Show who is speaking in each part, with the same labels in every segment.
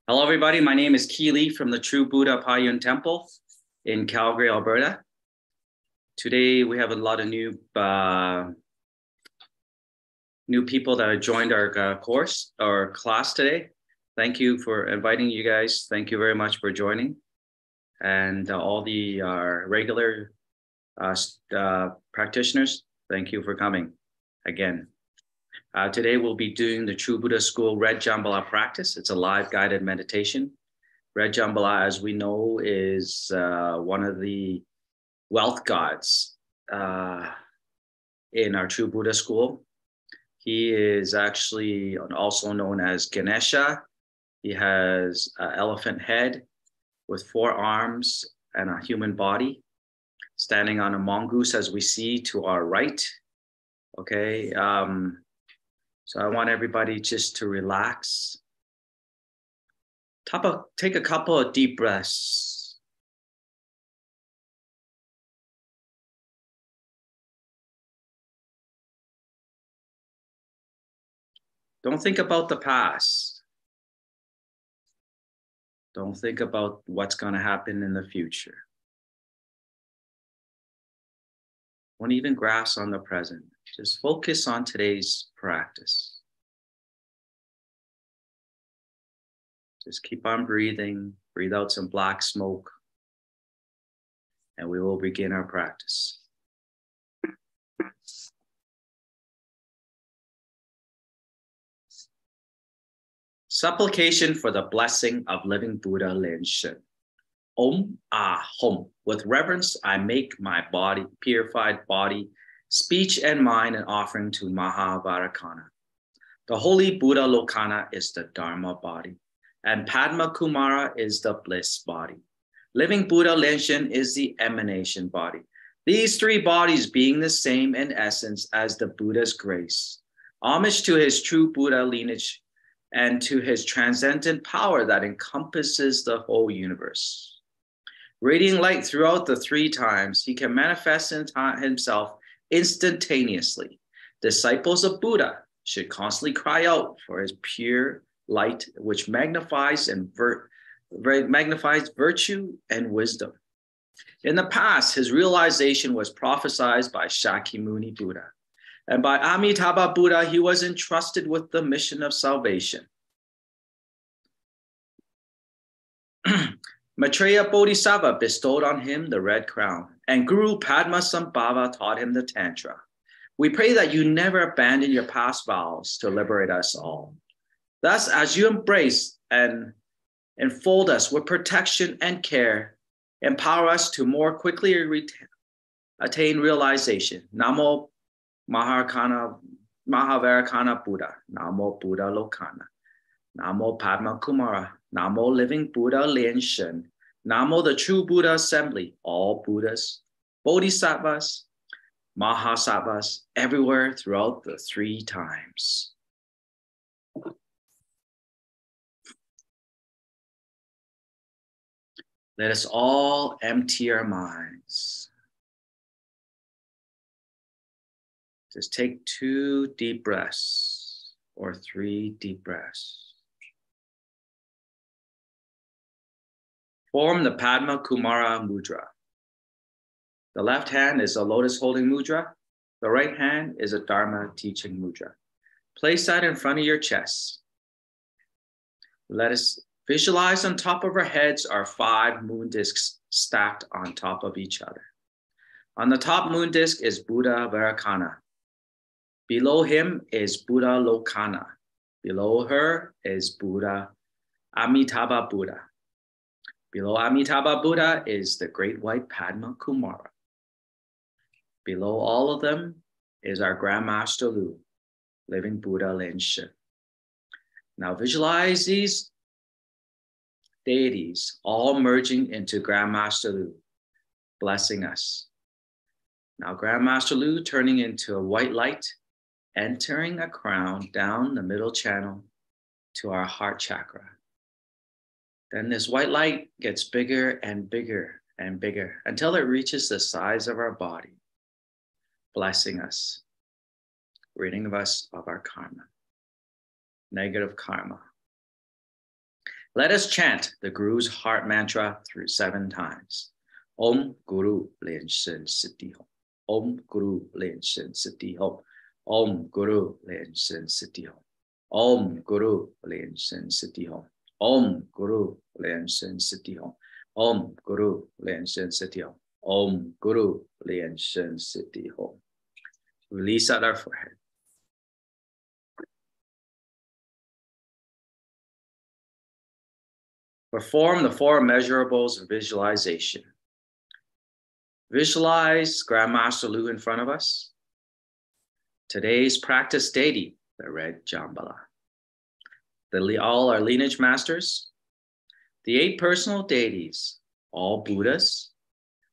Speaker 1: Hello, everybody. My name is Keely from the True Buddha Payun Temple in Calgary, Alberta. Today, we have a lot of new people that have joined our course or class today. Thank you for inviting you guys. Thank you very much for joining. And all the regular practitioners, thank you for coming again. Today, we'll be doing the True Buddha School Red Jambhala practice. It's a live guided meditation. Red Jambhala, as we know, is one of the wealth gods in our True Buddha School. He is actually also known as Ganesha. He has an elephant head with 4 arms and a human body, standing on a mongoose as we see to our right. Okay. So I want everybody just to relax. Take a couple of deep breaths. Don't think about the past. Don't think about what's going to happen in the future. Don't even grasp on the present. Just focus on today's practice. Just keep on breathing. Breathe out some black smoke. And we will begin our practice. Supplication for the blessing of living Buddha Lian-sheng. Om Ah Hom. With reverence, I make my body, purified body, speech and mind an offering to Mahavarakana. The holy Buddha Lokana is the Dharma body, and Padma Kumara is the bliss body. Living Buddha Lian-sheng is the emanation body. These 3 bodies being the same in essence as the Buddha's grace. Homage to his true Buddha lineage and to his transcendent power that encompasses the whole universe. Radiating light throughout the 3 times, he can manifest himself instantaneously. Disciples of Buddha should constantly cry out for his pure light, which magnifies virtue and wisdom. In the past, his realization was prophesied by Shakyamuni Buddha. And by Amitabha Buddha, he was entrusted with the mission of salvation. Maitreya Bodhisattva bestowed on him the red crown, and Guru Padmasambhava taught him the Tantra. We pray that you never abandon your past vows to liberate us all. Thus, as you embrace and enfold us with protection and care, empower us to more quickly attain realization. Namo Mahavarakana Buddha. Namo Buddha Lokana. Namo Padma Kumara. Namo Living Buddha Lian-sheng. Namo the True Buddha Assembly. All Buddhas, Bodhisattvas, Mahasattvas, everywhere throughout the 3 times. Let us all empty our minds. Just take 2 deep breaths or 3 deep breaths. Form the Padma Kumara Mudra. The left hand is a lotus holding mudra. The right hand is a Dharma teaching mudra. Place that in front of your chest. Let us visualize on top of our heads are 5 moon discs stacked on top of each other. On the top moon disc is Buddha Varakana. Below him is Buddha Lokana. Below her is Buddha Amitabha Buddha. Below Amitabha Buddha is the great white Padma Kumara. Below all of them is our Grand Master Lu, living Buddha Lian-sheng. Now visualize these deities all merging into Grand Master Lu, blessing us. Now Grand Master Lu turning into a white light, entering a crown down the middle channel to our heart chakra. Then this white light gets bigger and bigger and bigger until it reaches the size of our body, blessing us. ridding us of our karma, negative karma. Let us chant the Guru's heart mantra through 7 times. Om Guru Lian-sheng Siddhi Hom. Om Guru Lian-sheng Siddhi Hom. Om Guru Lian-sheng Siddhi Hom. Om Guru Lian-sheng Siddhi Hom. Om Guru Lian-sheng Siddhi Hom. Om Guru Lian-sheng Siddhi Hom. Om Guru Lian-sheng Siddhi Hom. Release at our forehead. Perform the 4 measurables of visualization. Visualize Grandmaster Lu in front of us. Today's practice deity, the red Jambhala. All our lineage masters, the 8 personal deities, all Buddhas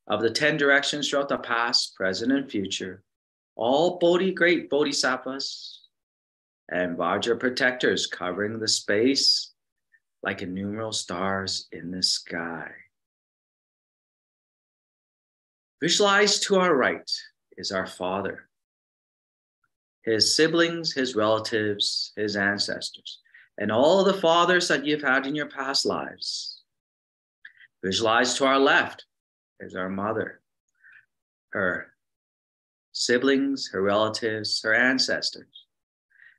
Speaker 1: of the 10 directions throughout the past, present, and future, all great bodhisattvas, and Vajra protectors covering the space like innumerable stars in the sky. Visualize to our right is our Father, his siblings, his relatives, his ancestors, and all the fathers that you've had in your past lives. Visualize to our left is our Mother, her siblings, her relatives, her ancestors,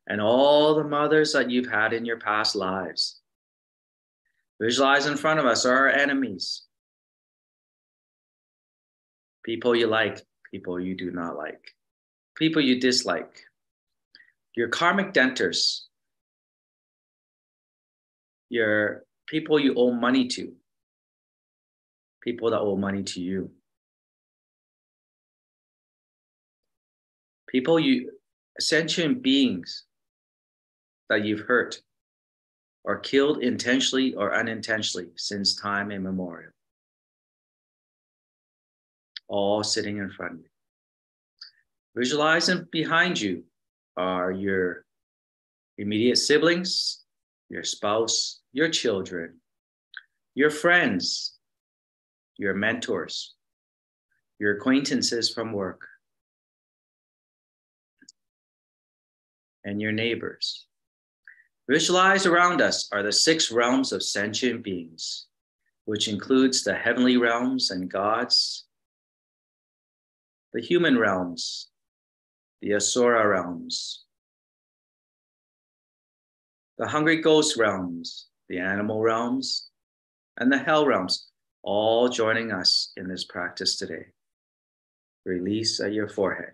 Speaker 1: and all the mothers that you've had in your past lives. Visualize in front of us are our enemies. People you like, people you do not like, people you dislike. Your karmic debtors, your people you owe money to, people that owe money to you. People sentient beings that you've hurt or killed intentionally or unintentionally since time immemorial. All sitting in front of you. Visualize and behind you are your immediate siblings, your spouse, your children, your friends, your mentors, your acquaintances from work, and your neighbors. Visualize around us are the 6 realms of sentient beings, which includes the heavenly realms and gods, the human realms, the Asura realms, the hungry ghost realms, the animal realms, and the hell realms, all joining us in this practice today. Release at your forehead.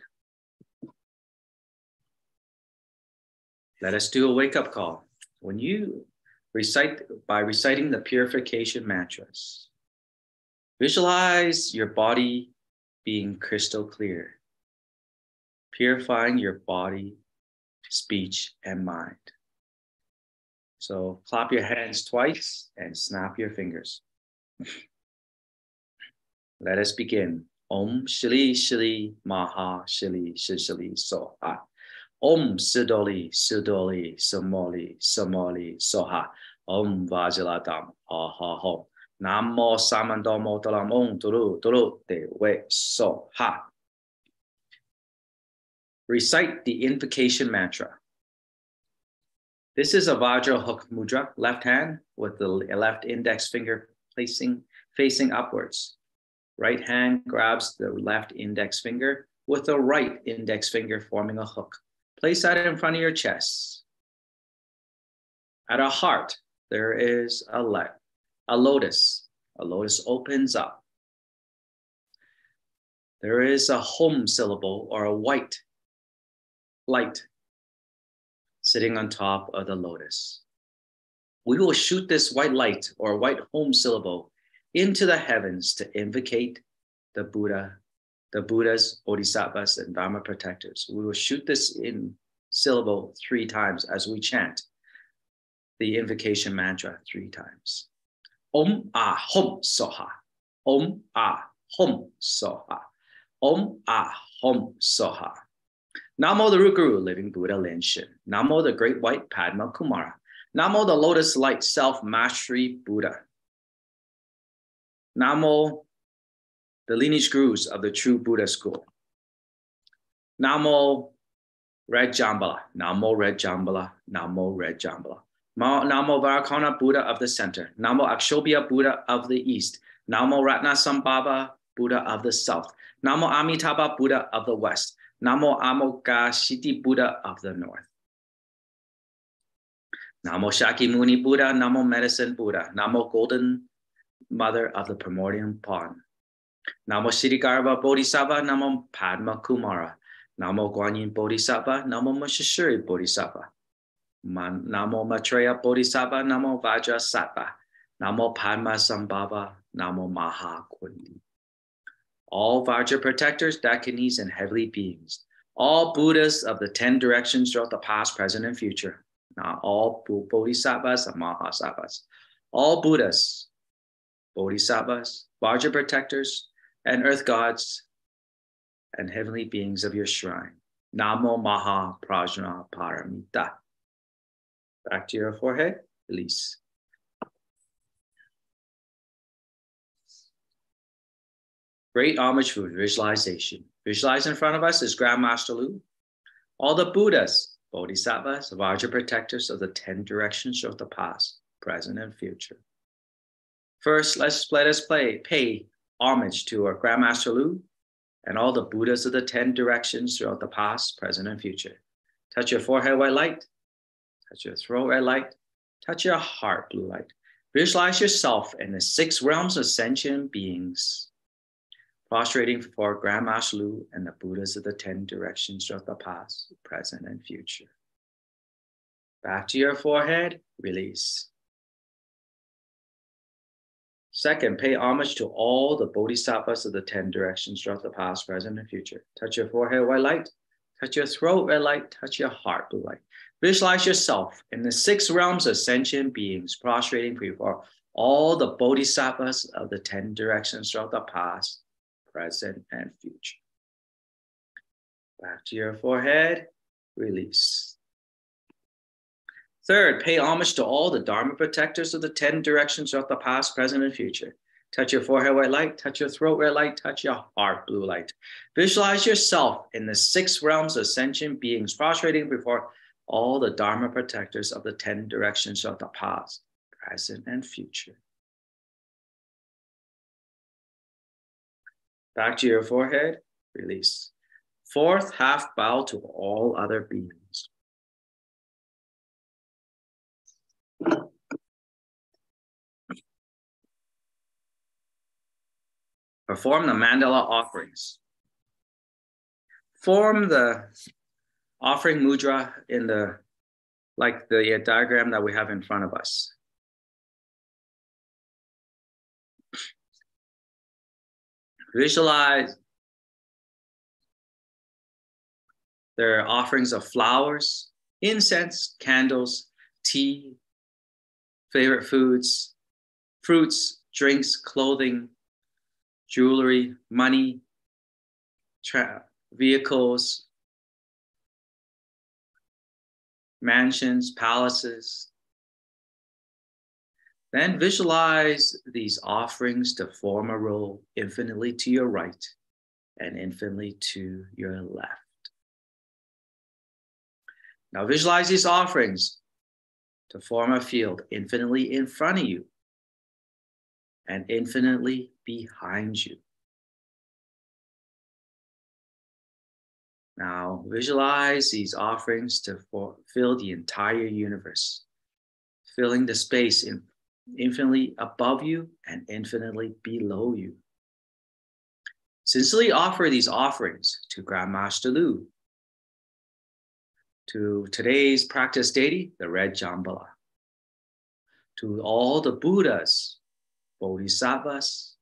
Speaker 1: Let us do a wake-up call. When you reciting the purification mantras, visualize your body being crystal clear, purifying your body, speech, and mind. So clap your hands twice and snap your fingers. Let us begin. Om Shili Shili Maha Shili Shili Soha. Om Sidoli Sidoli Samoli Samoli Soha. Om Vajiladam Ha Hom. Namo Samandomo Talamon Turu Turu De We Soha. Recite the invocation mantra. This is a Vajra hook mudra, left hand with the left index finger facing upwards. Right hand grabs the left index finger with the right index finger forming a hook. Place that in front of your chest. At our heart, there is a lotus. A lotus opens up. There is a hom syllable or a white light sitting on top of the lotus. We will shoot this white light or white hom syllable into the heavens to invocate the Buddhas, Bodhisattvas, and Dharma protectors. We will shoot this in syllable 3 times as we chant the invocation mantra 3 times. Om Ah Hom Soha. Om Ah Hom Soha. Om Ah Hom Soha. Namo the Root Guru, living Buddha Lian-sheng. Namo the Great White Padma Kumara. Namo the Lotus Light Self-Mastery Buddha. Namo the lineage gurus of the true Buddha school. Namo Red Jambhala. Namo Red Jambhala. Namo Red Jambhala. Namo Varakona Buddha of the center. Namo Akshobhya Buddha of the east. Namo Ratnasambhava Buddha of the south. Namo Amitabha Buddha of the west. Namo Amogashiti Buddha of the north. Namo Shakyamuni Buddha. Namo Medicine Buddha. Namo Golden Mother of the Primordial Pond. Namo Siddhikarma Bodhisattva. Namo Padma Kumara. Namo Guanyin Bodhisattva. Namo Mashashuri Bodhisattva. Namo Maitreya Bodhisattva. Namo Vajrasattva. Namo Padma Sambhava. Namo Maha Kundi. All Vajra protectors, Dakinis, and heavenly beings. All Buddhas of the 10 directions throughout the past, present, and future. Now, all Bodhisattvas and Mahasattvas. All Buddhas, Bodhisattvas, Vajra protectors, and earth gods, and heavenly beings of your shrine. Namo Maha Prajna Paramita. Back to your forehead, release. Great homage for visualization. Visualize in front of us is Grandmaster Lu. All the Buddhas, Bodhisattvas, Vajra protectors of the 10 directions of the past, present, and future. First, let us pay homage to our Grandmaster Lu and all the Buddhas of the 10 directions throughout the past, present, and future. Touch your forehead, white light. Touch your throat, red light. Touch your heart, blue light. Visualize yourself in the 6 realms of sentient beings, prostrating before Grandmaster Lu and the Buddhas of the 10 directions of the past, present, and future. Back to your forehead, release. Second, pay homage to all the Bodhisattvas of the 10 directions throughout the past, present, and future. Touch your forehead, white light. Touch your throat, red light. Touch your heart, blue light. Visualize yourself in the 6 realms of sentient beings, prostrating before all the Bodhisattvas of the 10 directions throughout the past, present, and future. Back to your forehead, release. Third, pay homage to all the Dharma protectors of the 10 directions of the past, present, and future. Touch your forehead, white light. Touch your throat, red light. Touch your heart, blue light. Visualize yourself in the 6 realms of sentient beings, prostrating before all the Dharma protectors of the 10 directions of the past, present, and future. Back to your forehead, release. Fourth, half bow to all other beings. Perform the mandala offerings. Form the offering mudra in the diagram that we have in front of us. Visualize their offerings of flowers, incense, candles, tea, favorite foods, fruits, drinks, clothing, jewelry, money, vehicles, mansions, palaces. Then visualize these offerings to form a row infinitely to your right and infinitely to your left. Now visualize these offerings to form a field infinitely in front of you and infinitely behind you. Now visualize these offerings to fill the entire universe, filling the space infinitely above you and infinitely below you. Sincerely offer these offerings to Grandmaster Lu, to today's practice deity, the Red Jambhala, to all the Buddhas, Bodhisattvas,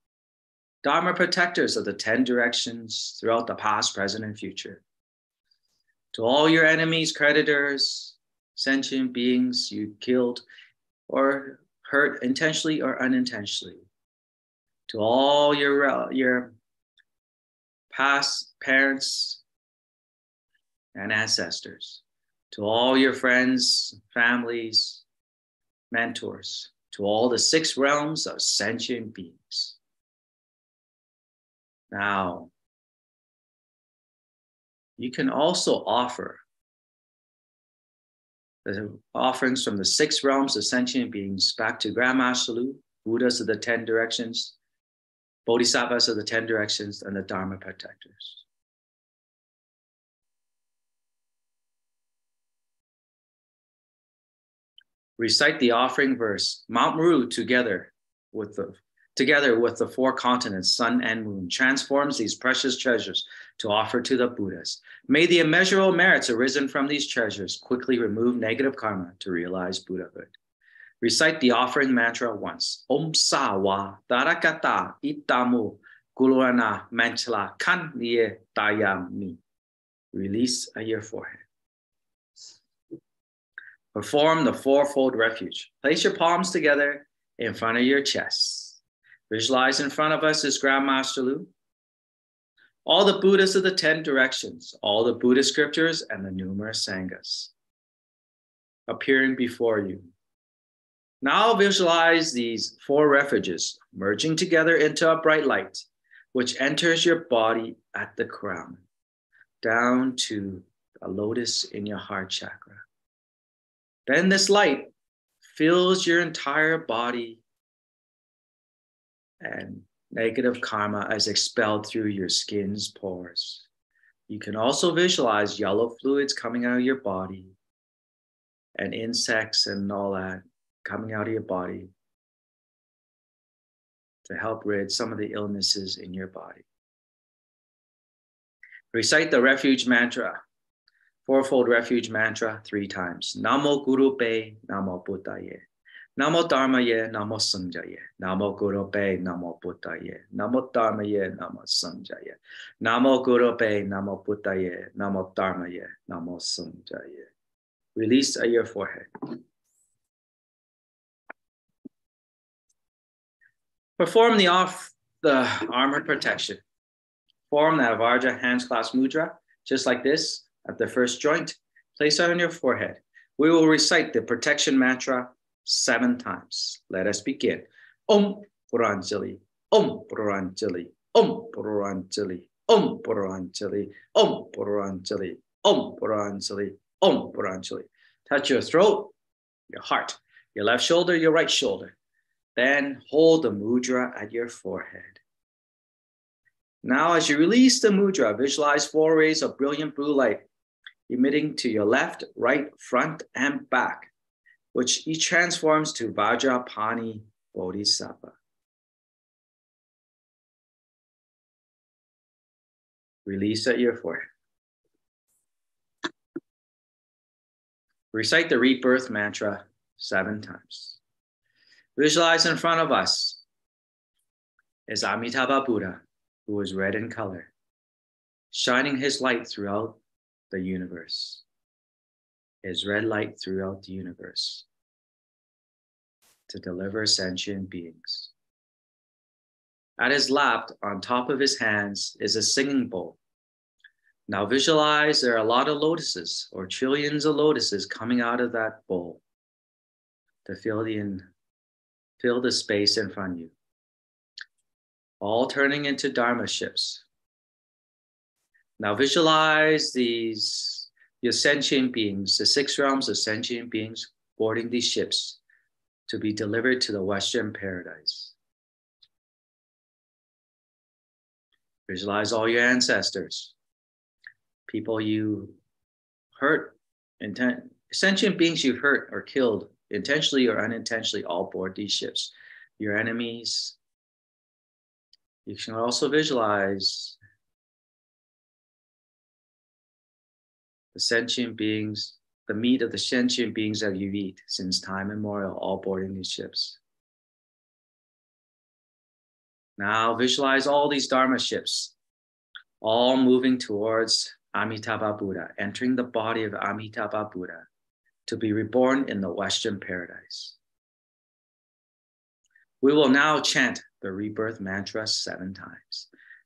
Speaker 1: Dharma protectors of the 10 directions throughout the past, present, and future, to all your enemies, creditors, sentient beings you killed or hurt intentionally or unintentionally, to all your past parents and ancestors, to all your friends, families, mentors, to all the 6 realms of sentient beings. Now, you can also offer The offerings from the 6 realms of sentient beings back to Grandmaster Lu, Buddhas of the 10 directions, Bodhisattvas of the 10 directions, and the Dharma protectors. Recite the offering verse. Mount Meru together with the 4 continents, sun and moon, transforms these precious treasures to offer to the Buddhas. May the immeasurable merits arisen from these treasures quickly remove negative karma to realize Buddhahood. Recite the offering mantra once. Om Sawa Darakata Itamu Gulurana Manchla Kan Liye Dayami. Release at your forehead. Perform the 4-fold refuge. Place your palms together in front of your chest. Visualize in front of us is Grandmaster Lu, all the Buddhas of the 10 directions, all the Buddhist scriptures, and the numerous Sanghas appearing before you. Now visualize these 4 refuges merging together into a bright light, which enters your body at the crown, down to a lotus in your heart chakra. Then this light fills your entire body and negative karma is expelled through your skin's pores. You can also visualize yellow fluids coming out of your body and insects and all that coming out of your body to help rid some of the illnesses in your body. Recite the refuge mantra, 4-fold refuge mantra 3 times. Namo Guru Pe, Namo Buddha Ye. Namo Dharma Ye, Namo Sangha Ye. Namo Guru Pe, Namo Buddha Ye. Namo Dharma Ye, Namo Sangha Ye. Namo Guru Pe, Namo Buddha Ye. Namo Dharma Ye, Namo Sangha Ye. Release at your forehead. Perform the armor protection. Form the Avarja hands clasp mudra, just like this, at the first joint. Place it on your forehead. We will recite the protection mantra 7 times. Let us begin. Om Puranjali, Om Puranjali, Om Puranjali, Om Puranjali, Om Puranjali, Om Puranjali, Om Puranjali. Touch your throat, your heart, your left shoulder, your right shoulder. Then hold the mudra at your forehead. Now, as you release the mudra, visualize 4 rays of brilliant blue light emitting to your left, right, front, and back, which each transforms to Vajrapani Bodhisattva. Release at your forehead. Recite the rebirth mantra 7 times. Visualize in front of us is Amitabha Buddha, who is red in color, shining his light throughout the universe. His red light throughout the universe to deliver sentient beings. At his lap, on top of his hands, is a singing bowl. Now visualize there are a lot of lotuses or trillions of lotuses coming out of that bowl to fill the space in front of you. All turning into Dharma ships. Now visualize your sentient beings, the 6 realms of sentient beings boarding these ships to be delivered to the Western paradise. Visualize all your ancestors, people you hurt, sentient beings you've hurt or killed, intentionally or unintentionally, all board these ships. Your enemies. You can also visualize the sentient beings, the meat of the sentient beings that you eat since time immemorial, all boarding these ships. Now visualize all these Dharma ships, all moving towards Amitabha Buddha, entering the body of Amitabha Buddha to be reborn in the Western paradise. We will now chant the rebirth mantra 7 times.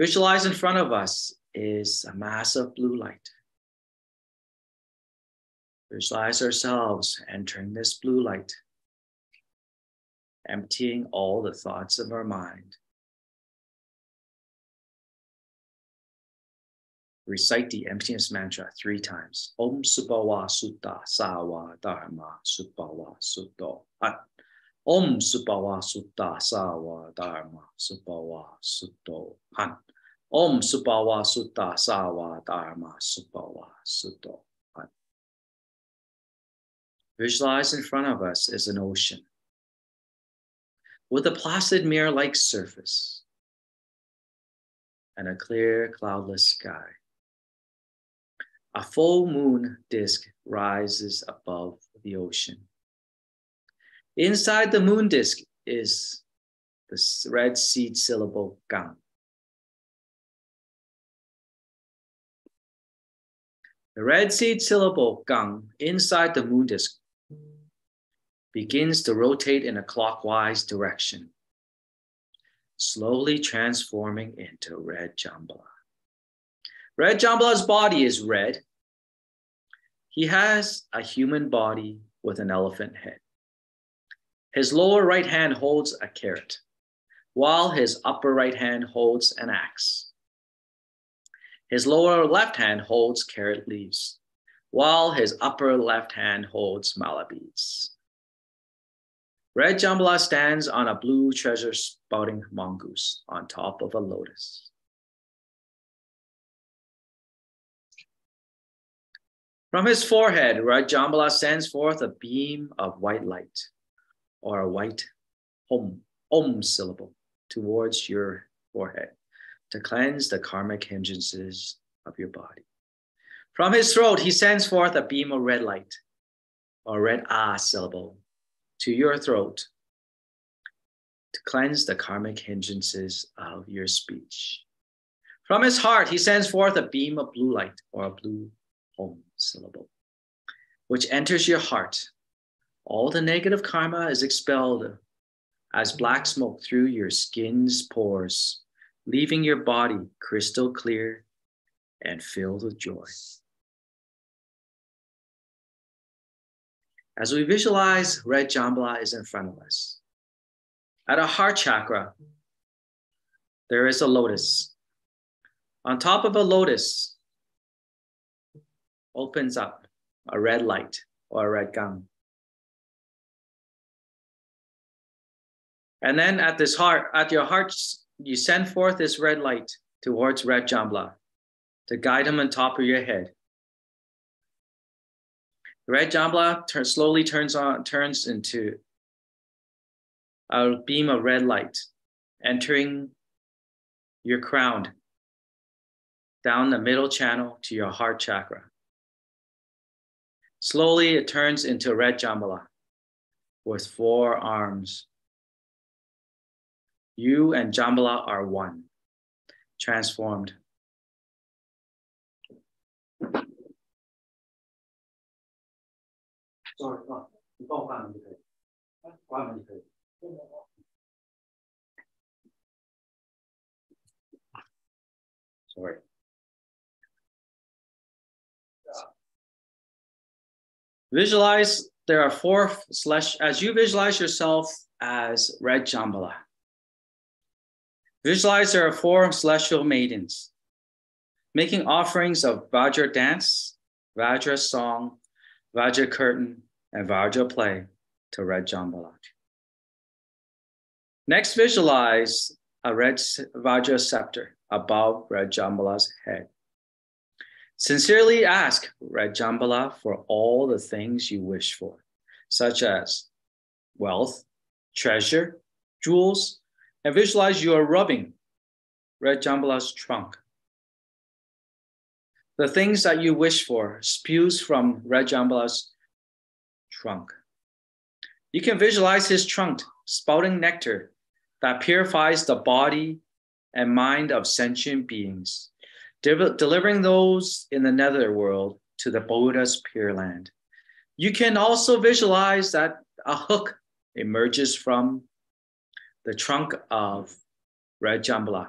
Speaker 1: Visualize in front of us is a massive blue light. Visualize ourselves entering this blue light, emptying all the thoughts of our mind. Recite the emptiness mantra 3 times. Om Subhawa Sutta Sawa Dharma Subhawa Sutto At. Om Subhawa Sutta Sawa Dharma Subhawa Sutto At. Om Subhawa Sutta Sawa Dharma Subhawa Sutto At. Visualize in front of us is an ocean with a placid mirror-like surface and a clear, cloudless sky. A full moon disk rises above the ocean. Inside the moon disk is the red seed syllable gang. The red seed syllable gang inside the moon disk begins to rotate in a clockwise direction, slowly transforming into red Jambhala. Red Jambhala's body is red. He has a human body with an elephant head. His lower right hand holds a carrot, while his upper right hand holds an axe. His lower left hand holds carrot leaves, while his upper left hand holds mala beads. Red Jambhala stands on a blue treasure spouting mongoose on top of a lotus. From his forehead, Red Jambhala sends forth a beam of white light, or a white Om syllable, towards your forehead to cleanse the karmic hindrances of your body. From his throat, he sends forth a beam of red light, or red syllable, to your throat to cleanse the karmic hindrances of your speech. From his heart, he sends forth a beam of blue light, or a blue Om syllable, which enters your heart. All the negative karma is expelled as black smoke through your skin's pores, leaving your body crystal clear and filled with joy. As we visualize, Red Jambhala is in front of us. At our heart chakra, there is a lotus. On top of a lotus opens up a red light, or a red gang. And then at your heart, you send forth this red light towards Red Jambhala to guide him on top of your head. Red Jambhala slowly turns into a beam of red light, entering your crown, down the middle channel to your heart chakra. Slowly, it turns into Red Jambhala with 4 arms. You and Jambhala are one, transformed. Sorry. Visualize there are 4 as you visualize yourself as Red Jambhala. Visualize there are 4 celestial maidens making offerings of Vajra dance, Vajra song, Vajra curtain, and Vajra play to Red Jambhala. Next, visualize a red Vajra scepter above Red Jambhala's head. Sincerely ask Red Jambhala for all the things you wish for, such as wealth, treasure, jewels, and visualize you are rubbing Red Jambhala's trunk. The things that you wish for spews from Red Jambhala's trunk. You can visualize his trunk spouting nectar that purifies the body and mind of sentient beings, delivering those in the netherworld to the Buddha's Pure Land. You can also visualize that a hook emerges from the trunk of Red Jambhala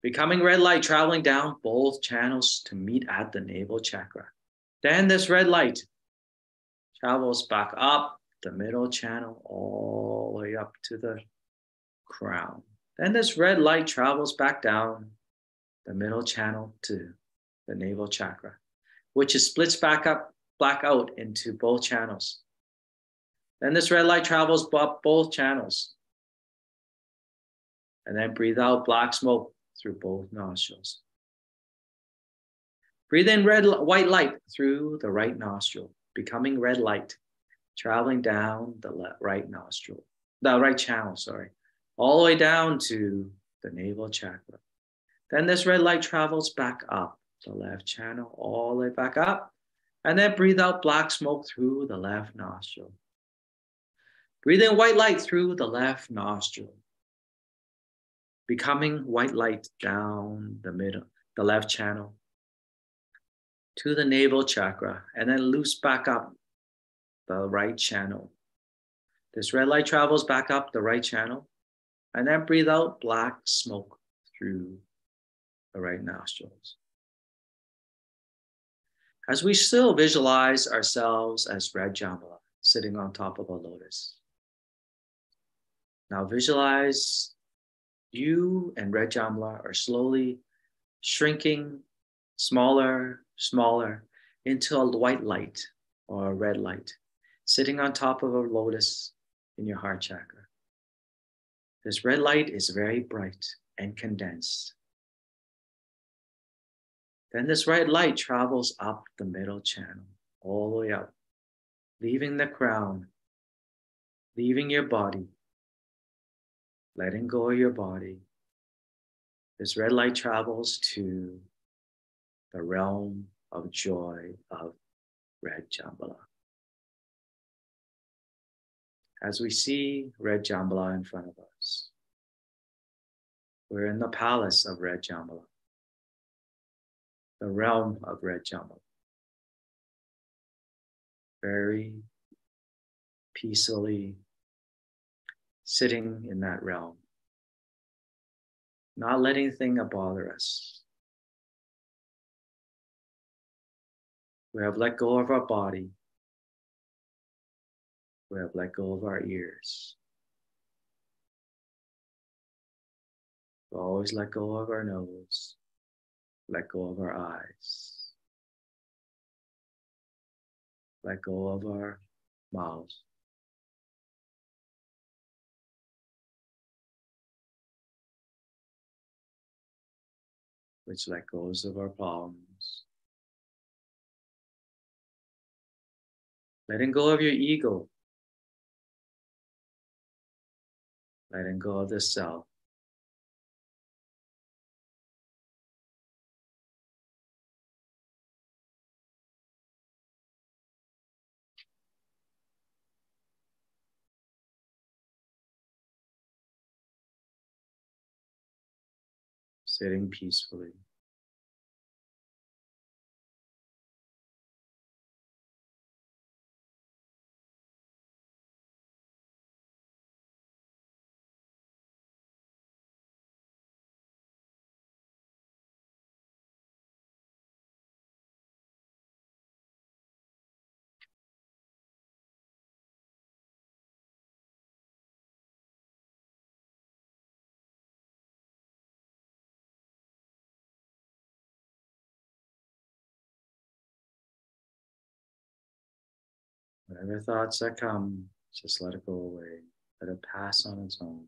Speaker 1: Becoming red light, traveling down both channels to meet at the navel chakra. Then this red light travels back up the middle channel all the way up to the crown. Then this red light travels back down the middle channel to the navel chakra, which is splits back out into both channels. Then this red light travels up both channels. And then breathe out black smoke through both nostrils. Breathe in white light through the right nostril, becoming red light, traveling down the right channel, all the way down to the navel chakra. Then this red light travels back up the left channel, all the way back up, and then breathe out black smoke through the left nostril. Breathe in white light through the left nostril, becoming white light down the left channel to the navel chakra, and then loose back up the right channel. This red light travels back up the right channel, and then breathe out black smoke through the right nostrils. As we still visualize ourselves as red Jambhala sitting on top of a lotus. Now visualize you and red Jambhala are slowly shrinking smaller into a white light or a red light, sitting on top of a lotus in your heart chakra. This red light is very bright and condensed. Then this red light travels up the middle channel, all the way up, leaving the crown, leaving your body, letting go of your body. This red light travels to the realm of joy of red Jambhala. As we see red Jambhala in front of us, we're in the palace of red Jambhala, the realm of red Jambhala. Very peacefully sitting in that realm, not letting anything bother us. We have let go of our body. We have let go of our ears. We always let go of our nose, let go of our eyes, let go of our mouths. Which let goes of our palms. Letting go of your ego. Letting go of the self. Sitting peacefully. Whatever thoughts that come, just let it go away. Let it pass on its own.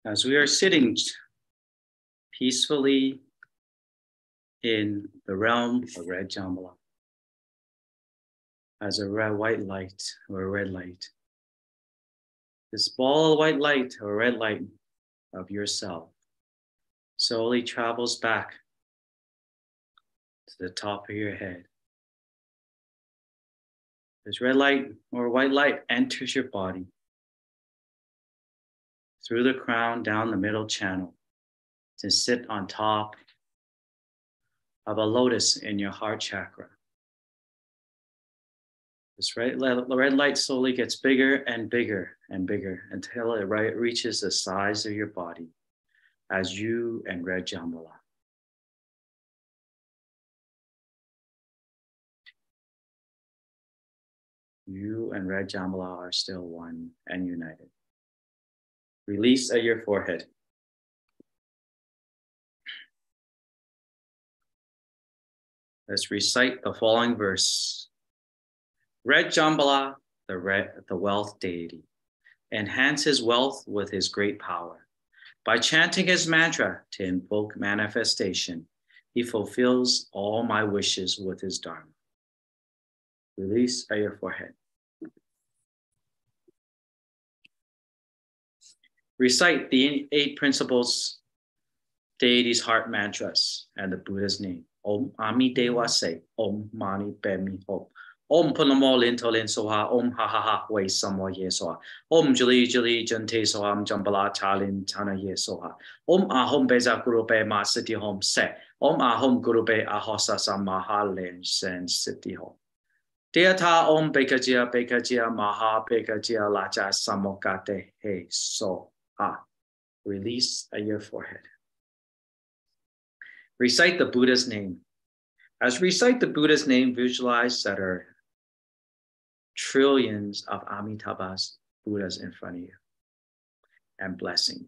Speaker 1: As we are sitting peacefully in the realm of red Jambhala, as a white light or a red light, this ball of white light or red light of yourself slowly travels back to the top of your head. This red light or white light enters your body through the crown down the middle channel to sit on top of a lotus in your heart chakra. This red light slowly gets bigger and bigger and bigger until it reaches the size of your body as you and red Jambhala. You and red Jambhala are still one and united. Release at your forehead. Let's recite the following verse. Red Jambhala, the wealth deity, enhance his wealth with his great power. By chanting his mantra to invoke manifestation, he fulfills all my wishes with his Dharma. Release at your forehead. Recite the 8 principles, deity's heart mantras, and the Buddha's name. Om Ami Dewa Se, Om Mani Padme Hum. Om Punamo Linto Lin Soha, Om Ha Ha Ha Wei Samo Ye Soha, Om Jali Jali Jante Soham Jambhala Talin Tana Ye Soha, Om Ahom Beza Gurupe Ma Siti Hom Se, Om Ahom Gurupe Ahosa Samaha Len Sen Siti Hom. Deata Om Bekajia Maha Bekajia Lacha Samokate He So Ha. Release at your forehead. Recite the Buddha's name. As recite the Buddha's name, visualize that are trillions of Amitabhas, Buddhas in front of you, and blessing.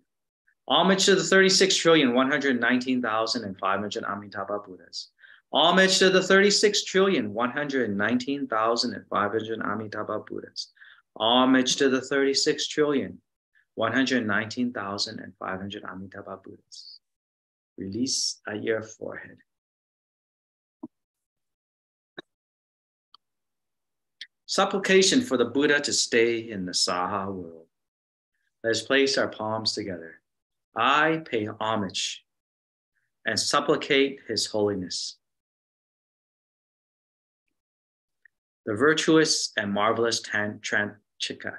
Speaker 1: Homage to the 36,119,500 Amitabha Buddhas. Homage to the 36,119,500 Amitabha Buddhas. Homage to the 36,119,500 Amitabha Buddhas. Release at your forehead. Supplication for the Buddha to stay in the Saha world. Let's place our palms together. I pay homage and supplicate his holiness, the virtuous and marvelous Tantrika.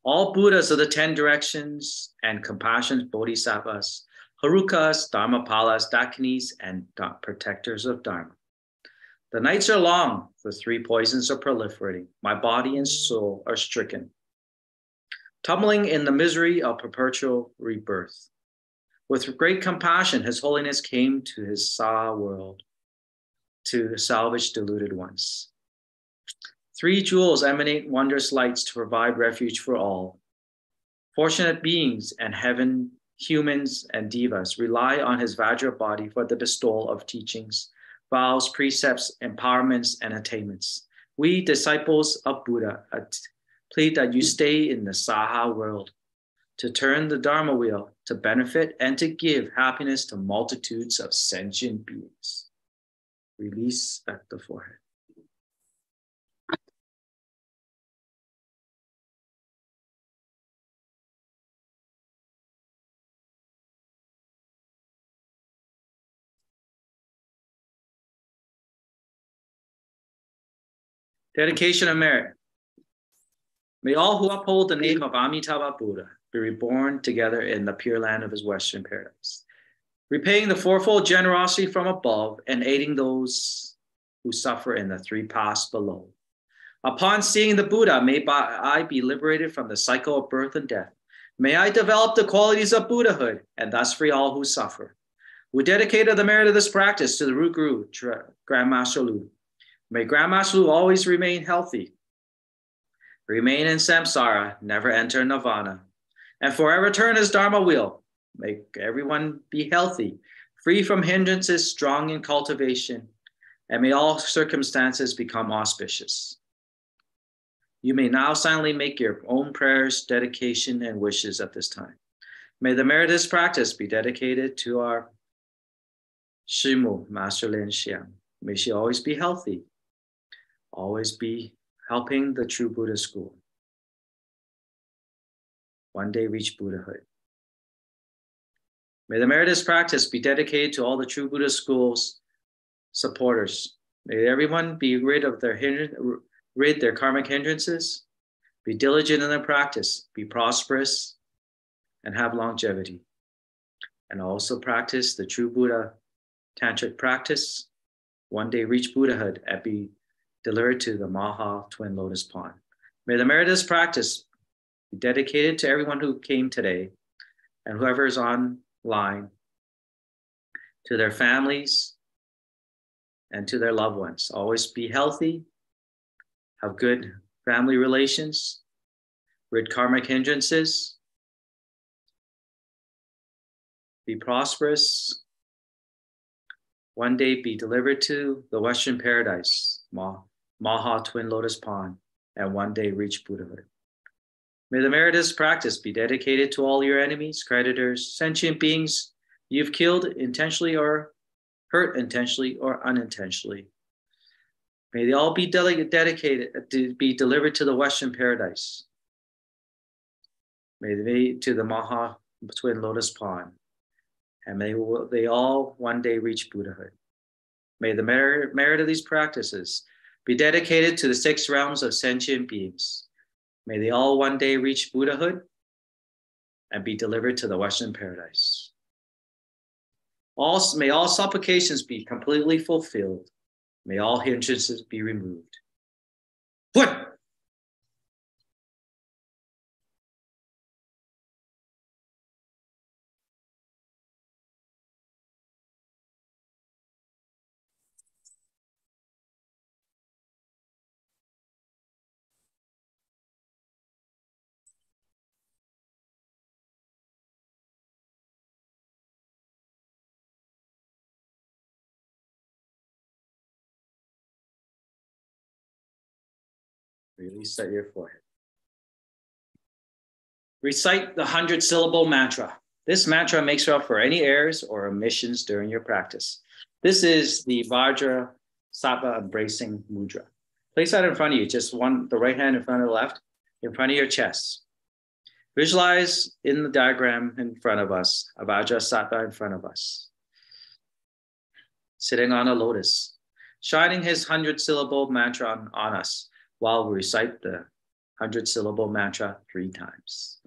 Speaker 1: All Buddhas of the 10 directions and compassion bodhisattvas, Harukas, Dharmapalas, Dakinis, and protectors of Dharma. The nights are long, the 3 poisons are proliferating. My body and soul are stricken, tumbling in the misery of perpetual rebirth. With great compassion, His Holiness came to his Saha world to salvage deluded ones. 3 jewels emanate wondrous lights to provide refuge for all. Fortunate beings and heaven, humans and devas rely on his Vajra body for the bestowal of teachings, vows, precepts, empowerments, and attainments. We, disciples of Buddha, plead that you stay in the Saha world to turn the Dharma wheel, to benefit and to give happiness to multitudes of sentient beings. Release at the forehead. Dedication of merit. May all who uphold the name of Amitabha Buddha be reborn together in the pure land of his Western paradise, repaying the 4-fold generosity from above and aiding those who suffer in the 3 paths below. Upon seeing the Buddha, may I be liberated from the cycle of birth and death. May I develop the qualities of Buddhahood and thus free all who suffer. We dedicate the merit of this practice to the root guru, Grandmaster Lu. May Grandmaster Lu always remain healthy, remain in samsara, never enter nirvana, and forever turn his Dharma wheel. May everyone be healthy, free from hindrances, strong in cultivation, and may all circumstances become auspicious. You may now silently make your own prayers, dedication, and wishes at this time. May the merit of this practice be dedicated to our Shimu, Master Lian-sheng. May she always be healthy, always be helping the true Buddha school. One day reach Buddhahood. May the merit of this practice be dedicated to all the true Buddha school's supporters. May everyone be rid their karmic hindrances, be diligent in their practice, be prosperous, and have longevity. And also practice the true Buddha tantric practice. One day reach Buddhahood and be delivered to the Maha Twin Lotus Pond. May the merit of this practice be dedicated to everyone who came today and whoever is online, to their families and to their loved ones. Always be healthy, have good family relations, rid karmic hindrances, be prosperous, one day be delivered to the Western Paradise, Maha Twin Lotus Pond, and one day reach Buddhahood. May the merit of this practice be dedicated to all your enemies, creditors, sentient beings you've killed intentionally or hurt intentionally or unintentionally. May they all be dedicated to be delivered to the Western Paradise. May they be to the Maha Twin Lotus Pond. And may they all one day reach Buddhahood. May the merit of these practices be dedicated to the 6 realms of sentient beings. May they all one day reach Buddhahood and be delivered to the Western Paradise. May all supplications be completely fulfilled. May all hindrances be removed. Foot! Release at your forehead. Recite the 100-syllable mantra. This mantra makes up for any errors or omissions during your practice. This is the Vajra Sattva embracing mudra. Place that in front of you, just the right hand in front of the left, in front of your chest. Visualize in the diagram in front of us, a Vajra Sattva in front of us, sitting on a lotus, shining his 100-syllable mantra on us, while we recite the 100-syllable mantra 3 times.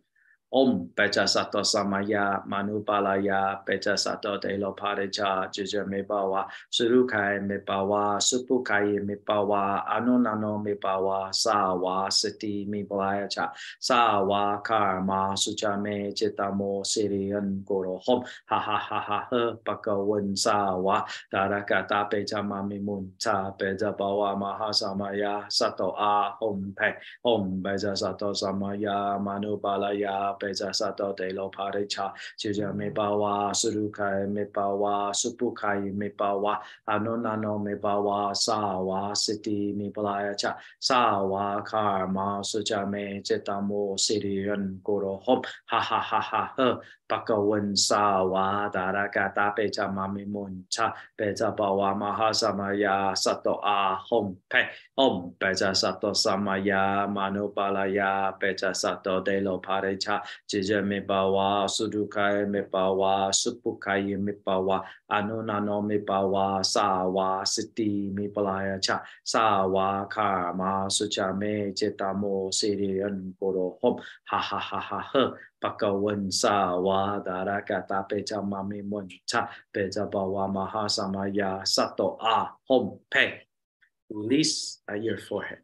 Speaker 1: Om Pecha Sato Samaya Manupalaya Pecha Sato Delo Pareja Jija Mebawa Surukai Mebawa Supukai Mebawa Anunano Mebawa Sawa Siti Mipalaya Cha Sawa Karma Suchame Chitamo Sirian Goro Hom Ha Ha Ha Ha Ha Pakawan Sawa Darakata Pecha Mamimun Ta Pecha Bawa Mahasamaya Sato A Hom Pe Om Pecha Sato Samaya Manupalaya Pecha Sato Delo Parecha Jija Mebawa Surukai Mebawa Supukai Mebawa Anunano Mebawa Sawa Siti Mipalaya Cha Sawa Karma Suchame Chetamo Sirian Goro Hom Ha Ha Ha Ha Ha Pakawan Sawa Darakata Pecha Mamimun Cha Pecha Bawa Mahasamaya Sato A Hom Pe Om Pecha Sato Samaya Manupalaya Pecha Sato Delo Parecha Jija Mebawa Sudukai Mebawa Supukai Mebawa Anunano Mebawa Sawa Siti Mipalaya Cha Sawa Karma Suchame Chetamo Sirian Goro Hom Ha Ha Ha Ha Ha Pakawan Sawa Darakata Pecha Mamimun Cha Pecha Bawa Mahasamaya Sato A Hom Pe. Release at your forehead.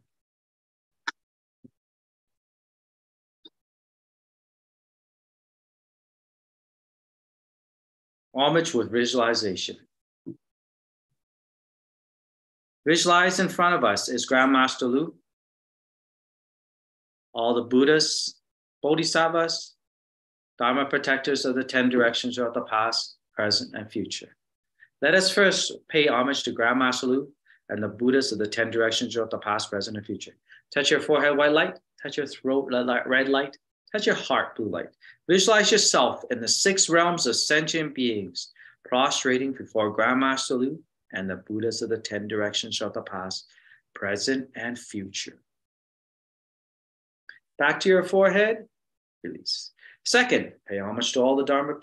Speaker 1: Homage with visualization. Visualize in front of us is Grandmaster Lu, all the Buddhas, Bodhisattvas, Dharma protectors of the 10 directions of the past, present, and future. Let us first pay homage to Grandmaster Lu and the Buddhas of the 10 directions of the past, present, and future. Touch your forehead, white light. Touch your throat, red light. Touch your heart, blue light. Visualize yourself in the 6 realms of sentient beings, prostrating before Grandmaster Lu and the Buddhas of the 10 directions of the past, present, and future. Back to your forehead, release. Second, pay homage to all the Dharma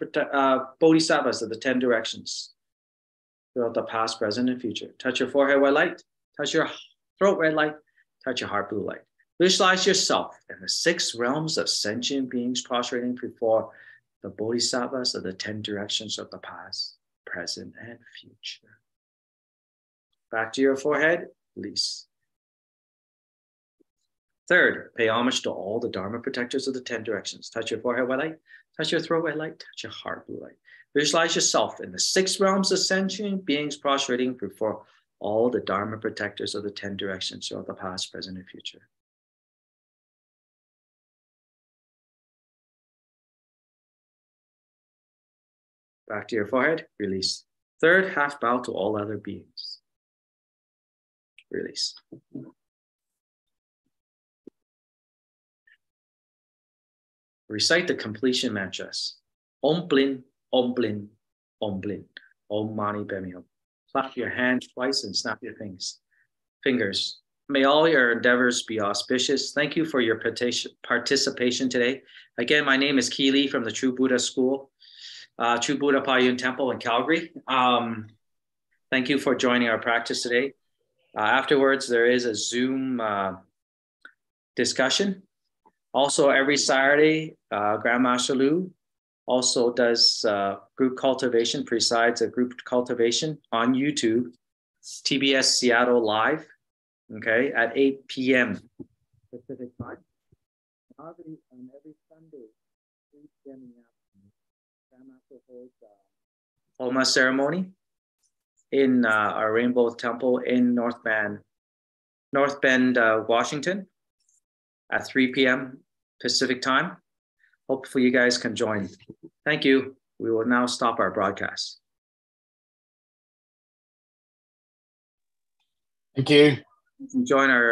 Speaker 1: Bodhisattvas of the 10 directions throughout the past, present, and future. Touch your forehead, white light. Touch your throat, red light. Touch your heart, blue light. Visualize yourself in the 6 realms of sentient beings prostrating before the Bodhisattvas of the 10 directions of the past, present, and future. Back to your forehead, release. Third, pay homage to all the Dharma protectors of the 10 directions. Touch your forehead, white light. Touch your throat, white light. Touch your heart, blue light. Visualize yourself in the 6 realms of sentient beings prostrating before all the Dharma protectors of the 10 directions of the past, present, and future. Back to your forehead, release. Third, half bow to all other beings. Release. Recite the completion mantras. Om Blin, Om Blin, Om Blin, Om Mani Padme Hum. Clap your hands twice and snap your fingers. May all your endeavors be auspicious. Thank you for your participation today. Again, my name is Ki Lee from the True Buddha School, True Buddha Payun Temple in Calgary. Thank you for joining our practice today. Afterwards, there is a Zoom discussion. Also, every Saturday, Grandmaster Lu also does group cultivation, presides a group cultivation on YouTube, TBS Seattle Live, okay, at 8 p.m. Pacific time. On every Sunday, 3 p.m. in the afternoon, Grandmaster holds a Homa ceremony in our Rainbow Temple in North Bend, Washington, at 3 p.m. Pacific time. Hopefully you guys can join. Thank you. We will now stop our broadcast.
Speaker 2: Thank you.
Speaker 1: Join our